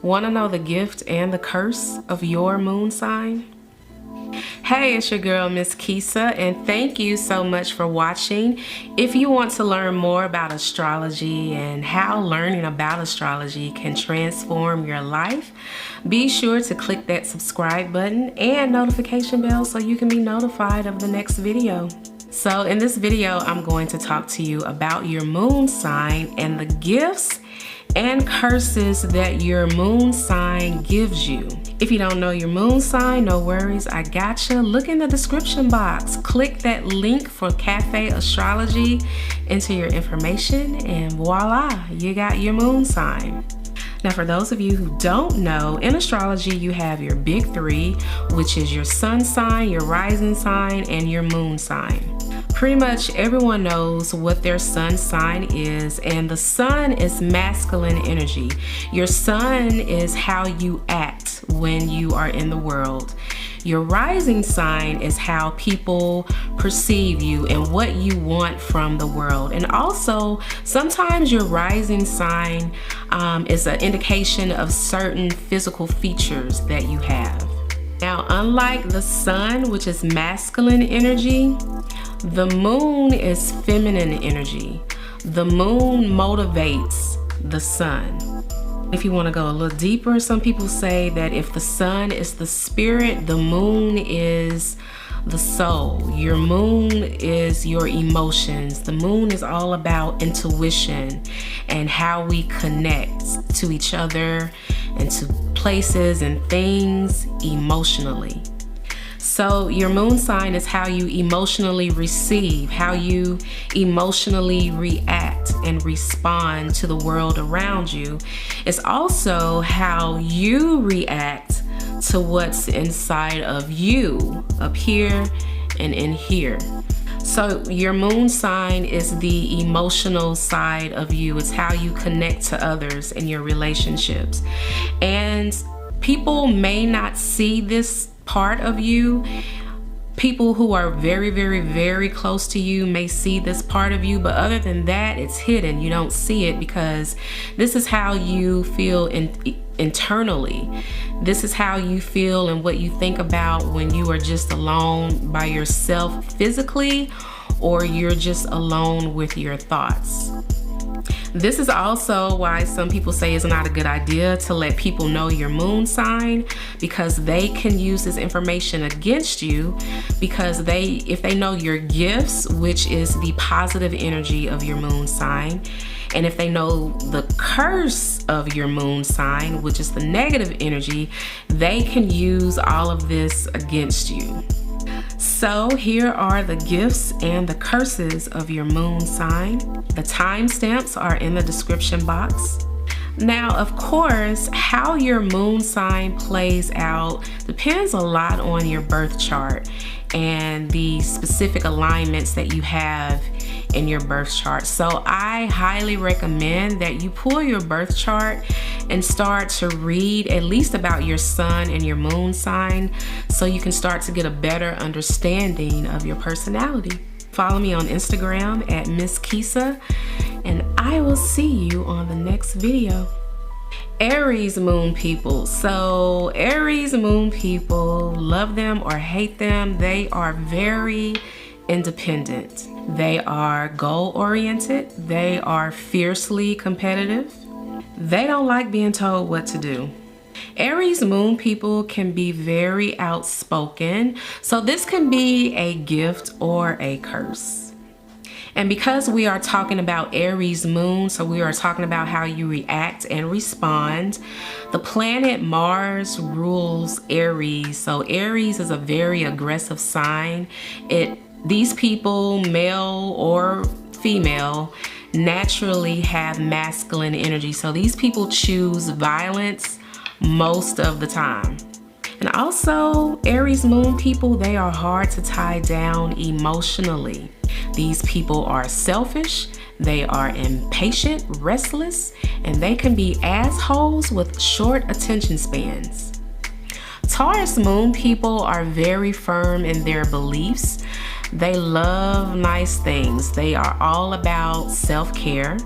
Want to know the gift and the curse of your moon sign? Hey, it's your girl, Miss Kisa, and thank you so much for watching. If you want to learn more about astrology and how learning about astrology can transform your life, be sure to click that subscribe button and notification bell so you can be notified of the next video. So in this video, I'm going to talk to you about your moon sign and the gifts and curses that your moon sign gives you. If you don't know your moon sign, no worries, I gotcha. Look in the description box. Click that link for Cafe Astrology, enter your information, and voila, you got your moon sign. Now, for those of you who don't know, in astrology, you have your big three, which is your sun sign, your rising sign, and your moon sign. Pretty much everyone knows what their sun sign is, and the sun is masculine energy. Your sun is how you act when you are in the world. Your rising sign is how people perceive you and what you want from the world. And also, sometimes your rising sign is an indication of certain physical features that you have. Now, unlike the sun, which is masculine energy, the moon is feminine energy. The moon motivates the sun. If you want to go a little deeper, some people say that if the sun is the spirit, the moon is the soul. Your moon is your emotions. The moon is all about intuition and how we connect to each other and to places and things emotionally. So your moon sign is how you emotionally receive, how you emotionally react and respond to the world around you. It's also how you react to what's inside of you, up here and in here. So your moon sign is the emotional side of you. It's how you connect to others in your relationships. And people may not see this part of you. People who are very, very, very close to you may see this part of you, but other than that, it's hidden. You don't see it because this is how you feel internally. This is how you feel and what you think about when you are just alone by yourself physically, or you're just alone with your thoughts. This is also why some people say it's not a good idea to let people know your moon sign, because they can use this information against you, because if they know your gifts, which is the positive energy of your moon sign, and if they know the curse of your moon sign, which is the negative energy, they can use all of this against you. So here are the gifts and the curses of your moon sign. The timestamps are in the description box. Now, of course, how your moon sign plays out depends a lot on your birth chart and the specific alignments that you have in your birth chart. So I highly recommend that you pull your birth chart and start to read at least about your sun and your moon sign so you can start to get a better understanding of your personality. Follow me on Instagram at Miss Kisa, and I will see you on the next video. Aries moon people. So Aries moon people, love them or hate them, they are very independent. They are goal-oriented. They are fiercely competitive. They don't like being told what to do. Aries moon people can be very outspoken, so this can be a gift or a curse. And because we are talking about Aries moon, so we are talking about how you react and respond. The planet Mars rules Aries, so Aries is a very aggressive sign. These people, male or female, naturally have masculine energy. So these people choose violence most of the time. And also, Aries moon people, they are hard to tie down emotionally. These people are selfish, they are impatient, restless, and they can be assholes with short attention spans. Taurus moon people are very firm in their beliefs. They love nice things. They are all about self-care.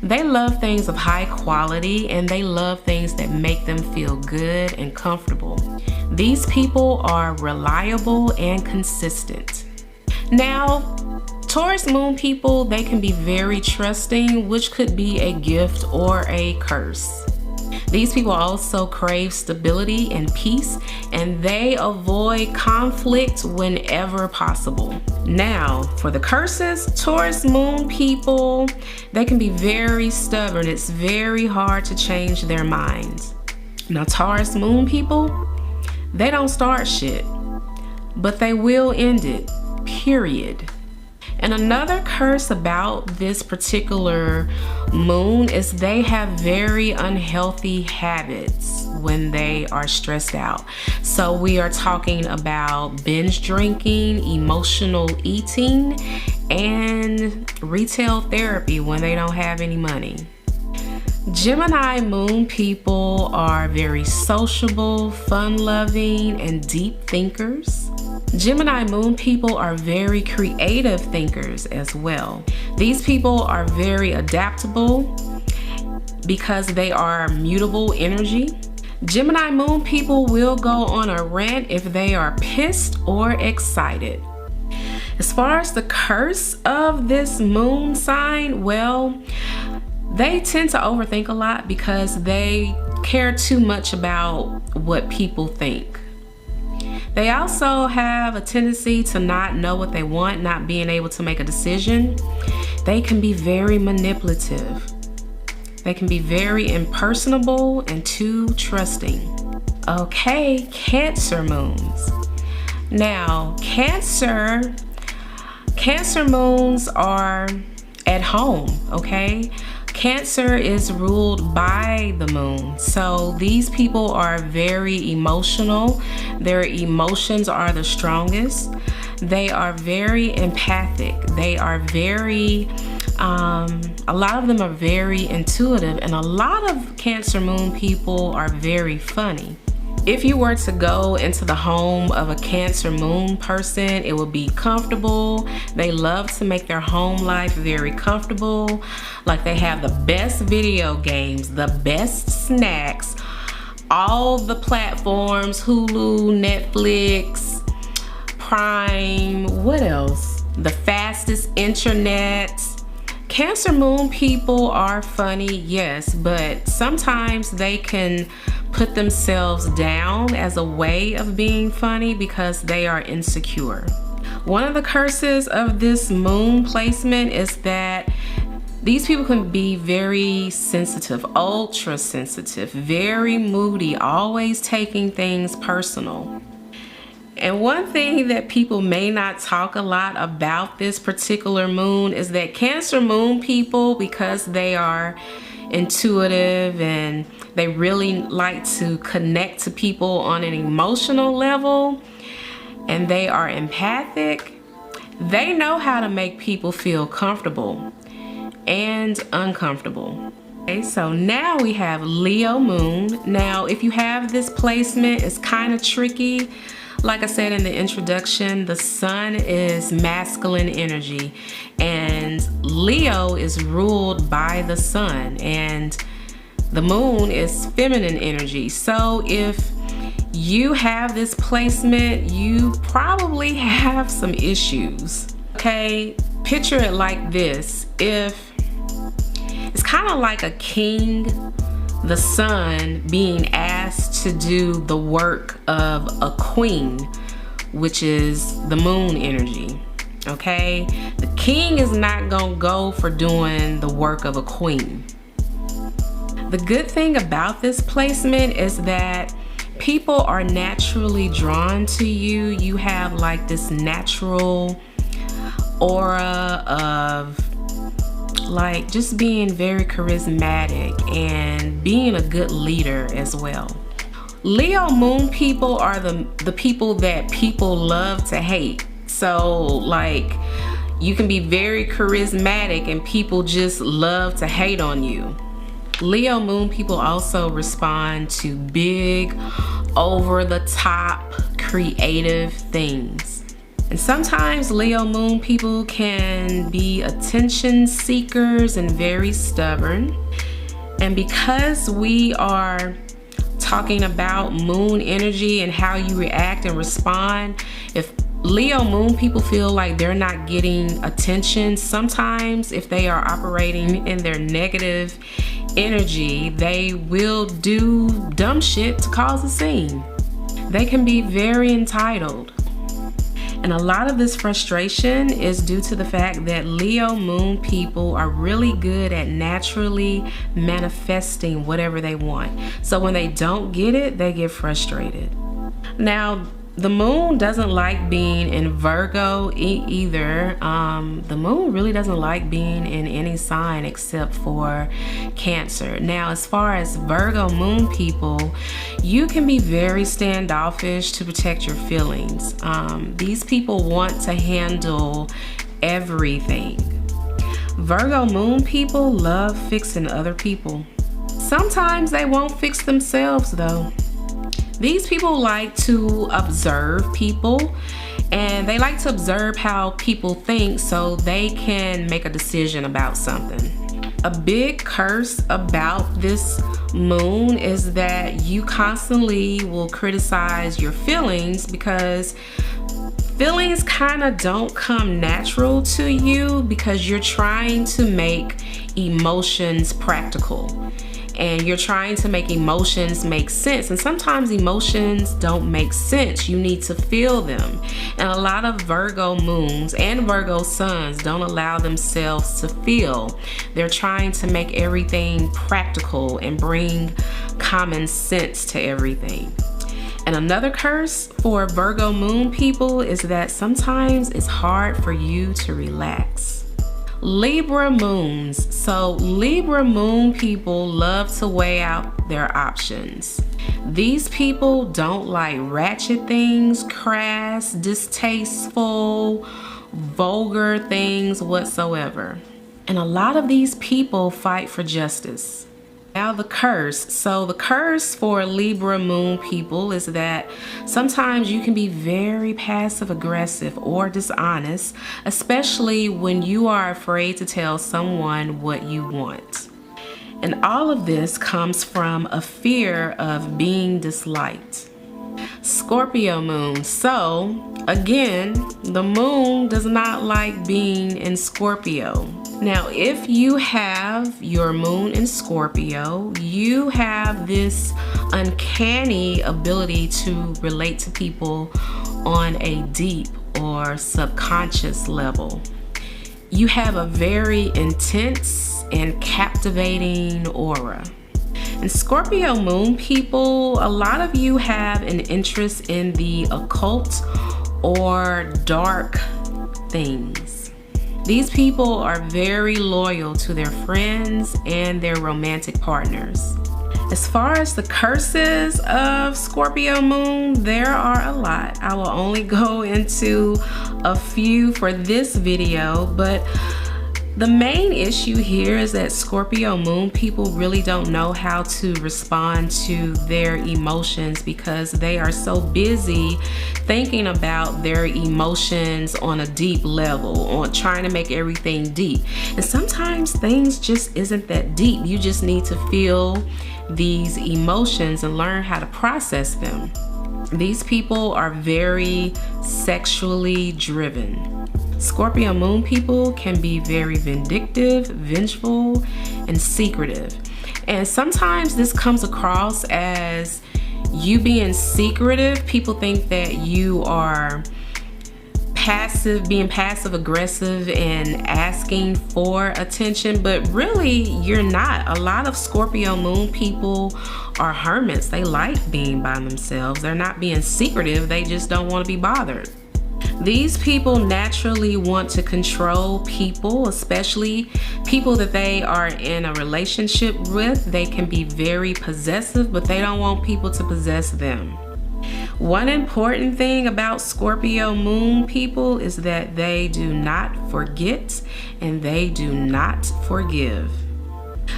They love things of high quality, and they love things that make them feel good and comfortable. These people are reliable and consistent. Now, Taurus moon people, they can be very trusting, which could be a gift or a curse. These people also crave stability and peace, and they avoid conflict whenever possible. Now, for the curses, Taurus moon people, they can be very stubborn. It's very hard to change their minds. Now, Taurus moon people, they don't start shit, but they will end it, period. And another curse about this particular moon is they have very unhealthy habits when they are stressed out. So we are talking about binge drinking, emotional eating, and retail therapy when they don't have any money. Gemini moon people are very sociable, fun-loving, and deep thinkers. Gemini moon people are very creative thinkers as well. These people are very adaptable because they are mutable energy. Gemini moon people will go on a rant if they are pissed or excited. As far as the curse of this moon sign, well, they tend to overthink a lot because they care too much about what people think. They also have a tendency to not know what they want, not being able to make a decision. They can be very manipulative. They can be very impersonable and too trusting. Okay, Cancer moons. Now, Cancer moons are at home, okay? Cancer is ruled by the moon. So these people are very emotional. Their emotions are the strongest. They are very empathic. They are very, a lot of them are very intuitive, and a lot of Cancer moon people are very funny. If you were to go into the home of a Cancer moon person, it would be comfortable. They love to make their home life very comfortable. Like, they have the best video games, the best snacks, all the platforms, Hulu, Netflix, Prime, what else? The fastest internet. Cancer moon people are funny, yes, but sometimes they can put themselves down as a way of being funny because they are insecure. One of the curses of this moon placement is that these people can be very sensitive, ultra sensitive, very moody, always taking things personal. And one thing that people may not talk a lot about this particular moon is that Cancer moon people, because they are intuitive and they really like to connect to people on an emotional level, and they are empathic, they know how to make people feel comfortable and uncomfortable. Okay, so now we have Leo moon. Now, if you have this placement, it's kind of tricky. Like I said in the introduction, the sun is masculine energy and Leo is ruled by the sun, and the moon is feminine energy. So if you have this placement, you probably have some issues. Okay, picture it like this. If it's kind of like a king, the sun being asked to do the work of a queen, which is the moon energy. Okay, the king is not gonna go for doing the work of a queen. The good thing about this placement is that people are naturally drawn to you. You have like this natural aura of like just being very charismatic and being a good leader as well. Leo moon people are the people that people love to hate. So like, you can be very charismatic and people just love to hate on you. Leo moon people also respond to big, over the top, creative things. And sometimes Leo moon people can be attention seekers and very stubborn. And because we are talking about moon energy and how you react and respond, if Leo moon people feel like they're not getting attention, sometimes if they are operating in their negative energy, they will do dumb shit to cause a scene. They can be very entitled. And a lot of this frustration is due to the fact that Leo moon people are really good at naturally manifesting whatever they want. So when they don't get it, they get frustrated. Now, the moon doesn't like being in Virgo either. The moon really doesn't like being in any sign except for Cancer. Now, as far as Virgo moon people, you can be very standoffish to protect your feelings. These people want to handle everything. Virgo moon people love fixing other people. Sometimes they won't fix themselves though. These people like to observe people, and they like to observe how people think so they can make a decision about something. A big curse about this moon is that you constantly will criticize your feelings because feelings kind of don't come natural to you because you're trying to make emotions practical. And you're trying to make emotions make sense. And sometimes emotions don't make sense. You need to feel them. And a lot of Virgo moons and Virgo suns don't allow themselves to feel. They're trying to make everything practical and bring common sense to everything. And another curse for Virgo moon people is that sometimes it's hard for you to relax. Libra moons. So Libra moon people love to weigh out their options. These people don't like ratchet things, crass, distasteful, vulgar things whatsoever. And a lot of these people fight for justice. Now the curse. So the curse for Libra moon people is that sometimes you can be very passive aggressive or dishonest, especially when you are afraid to tell someone what you want. And all of this comes from a fear of being disliked. Scorpio moon. So again, the moon does not like being in Scorpio. Now, if you have your moon in Scorpio, you have this uncanny ability to relate to people on a deep or subconscious level. You have a very intense and captivating aura. And Scorpio moon people, a lot of you have an interest in the occult or dark things. These people are very loyal to their friends and their romantic partners. As far as the curses of Scorpio moon, there are a lot. I will only go into a few for this video, but the main issue here is that Scorpio moon people really don't know how to respond to their emotions because they are so busy thinking about their emotions on a deep level, on trying to make everything deep. And sometimes things just isn't that deep. You just need to feel these emotions and learn how to process them. These people are very sexually driven. Scorpio moon people can be very vindictive, vengeful, and secretive. And sometimes this comes across as you being secretive. People think that you are being passive aggressive and asking for attention, but really you're not. A lot of Scorpio moon people are hermits. They like being by themselves. They're not being secretive. They just don't want to be bothered. These people naturally want to control people, especially people that they are in a relationship with. They can be very possessive, but they don't want people to possess them. One important thing about Scorpio moon people is that they do not forget and they do not forgive.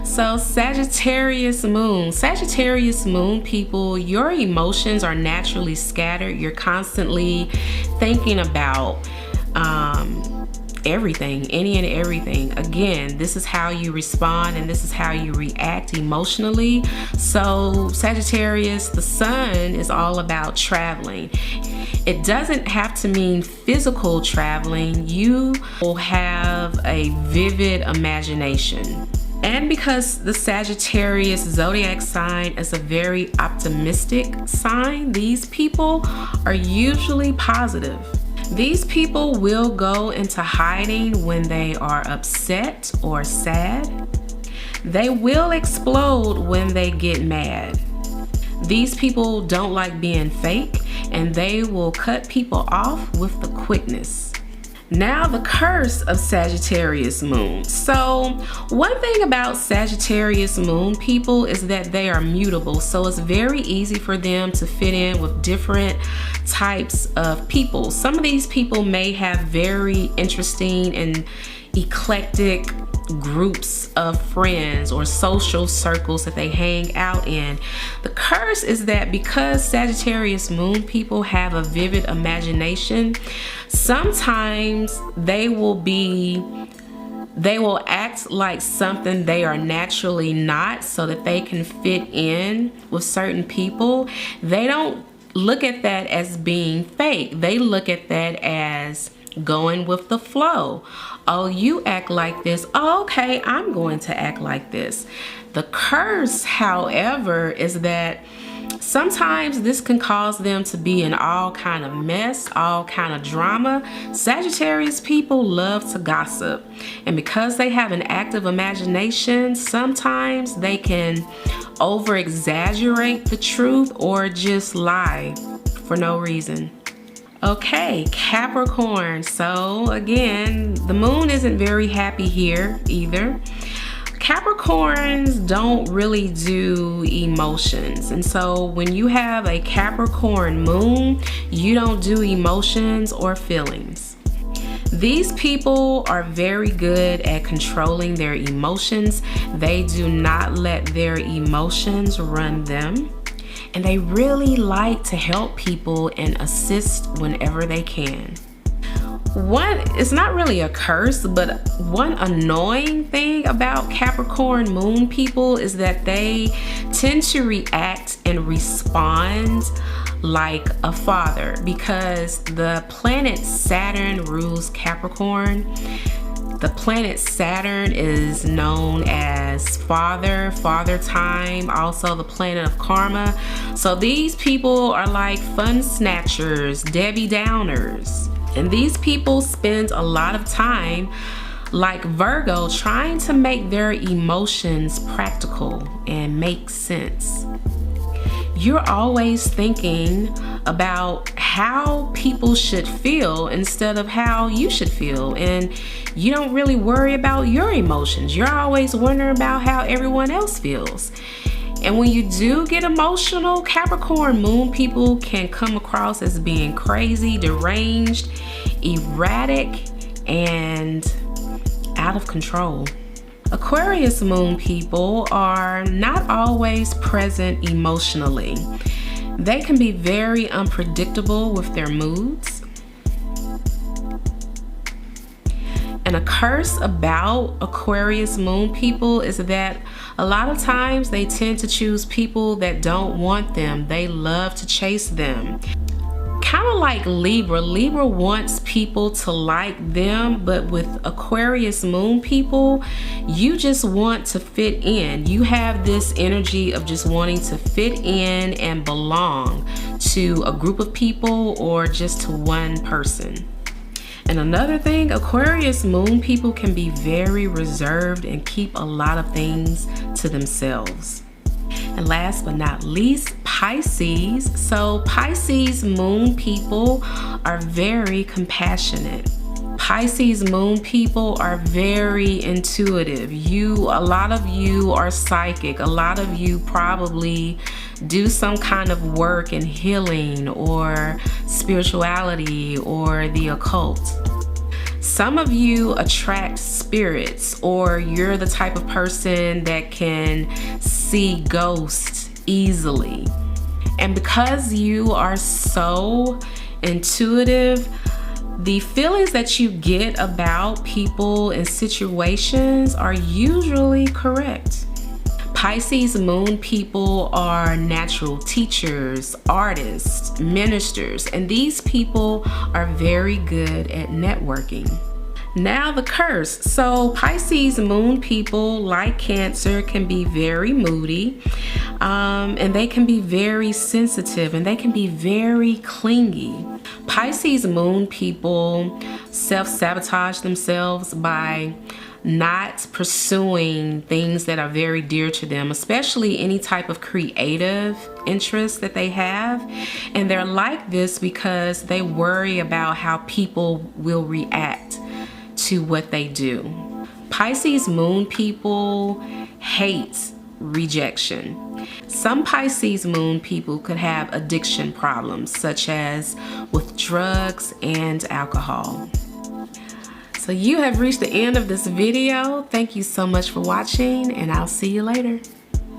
So Sagittarius moon. Sagittarius moon people, your emotions are naturally scattered. You're constantly thinking about everything, any and everything. Again, this is how you respond and this is how you react emotionally. So Sagittarius, the sun is all about traveling. It doesn't have to mean physical traveling. You will have a vivid imagination. And because the Sagittarius zodiac sign is a very optimistic sign, these people are usually positive. These people will go into hiding when they are upset or sad. They will explode when they get mad. These people don't like being fake, and they will cut people off with the quickness. Now, the curse of Sagittarius moon. So one thing about Sagittarius moon people is that they are mutable. So it's very easy for them to fit in with different types of people. Some of these people may have very interesting and eclectic groups of friends or social circles that they hang out in. The curse is that because Sagittarius moon people have a vivid imagination, sometimes they will act like something they are naturally not so that they can fit in with certain people. They don't look at that as being fake. They look at that as going with the flow. Oh, you act like this. Oh, okay, I'm going to act like this. The curse, however, is that sometimes this can cause them to be in all kind of mess, all kind of drama. Sagittarius people love to gossip. And because they have an active imagination, sometimes they can over exaggerate the truth or just lie for no reason. Okay, Capricorn. So again, the moon isn't very happy here either. Capricorns don't really do emotions. And so when you have a Capricorn moon, you don't do emotions or feelings. These people are very good at controlling their emotions. They do not let their emotions run them. And they really like to help people and assist whenever they can. It's not really a curse, but one annoying thing about Capricorn moon people is that they tend to react and respond like a father, because the planet Saturn rules Capricorn. The planet Saturn is known as father time, also the planet of karma. So these people are like fun snatchers, Debbie Downers. And these people spend a lot of time, like Virgo, trying to make their emotions practical and make sense. You're always thinking about how people should feel instead of how you should feel, and you don't really worry about your emotions. You're always wondering about how everyone else feels. And when you do get emotional, Capricorn moon people can come across as being crazy, deranged, erratic, and out of control. Aquarius moon people are not always present emotionally. They can be very unpredictable with their moods. And a curse about Aquarius moon people is that a lot of times they tend to choose people that don't want them. They love to chase them. Kind of like Libra. Libra wants people to like them, but with Aquarius moon people, you just want to fit in. You have this energy of just wanting to fit in and belong to a group of people or just to one person. And another thing, Aquarius moon people can be very reserved and keep a lot of things to themselves. And last but not least, Pisces. So Pisces moon people are very compassionate. Pisces moon people are very intuitive. A lot of you are psychic. A lot of you probably do some kind of work in healing or spirituality or the occult. Some of you attract spirits, or you're the type of person that can see ghosts easily. And because you are so intuitive, the feelings that you get about people and situations are usually correct. Pisces moon people are natural teachers, artists, ministers, and these people are very good at networking. Now the curse. So Pisces moon people, like Cancer, can be very moody, and they can be very sensitive, and they can be very clingy. Pisces moon people self-sabotage themselves by not pursuing things that are very dear to them, especially any type of creative interest that they have. And they're like this because they worry about how people will react to what they do. Pisces moon people hate rejection. Some Pisces moon people could have addiction problems, such as with drugs and alcohol. So you have reached the end of this video. Thank you so much for watching, and I'll see you later.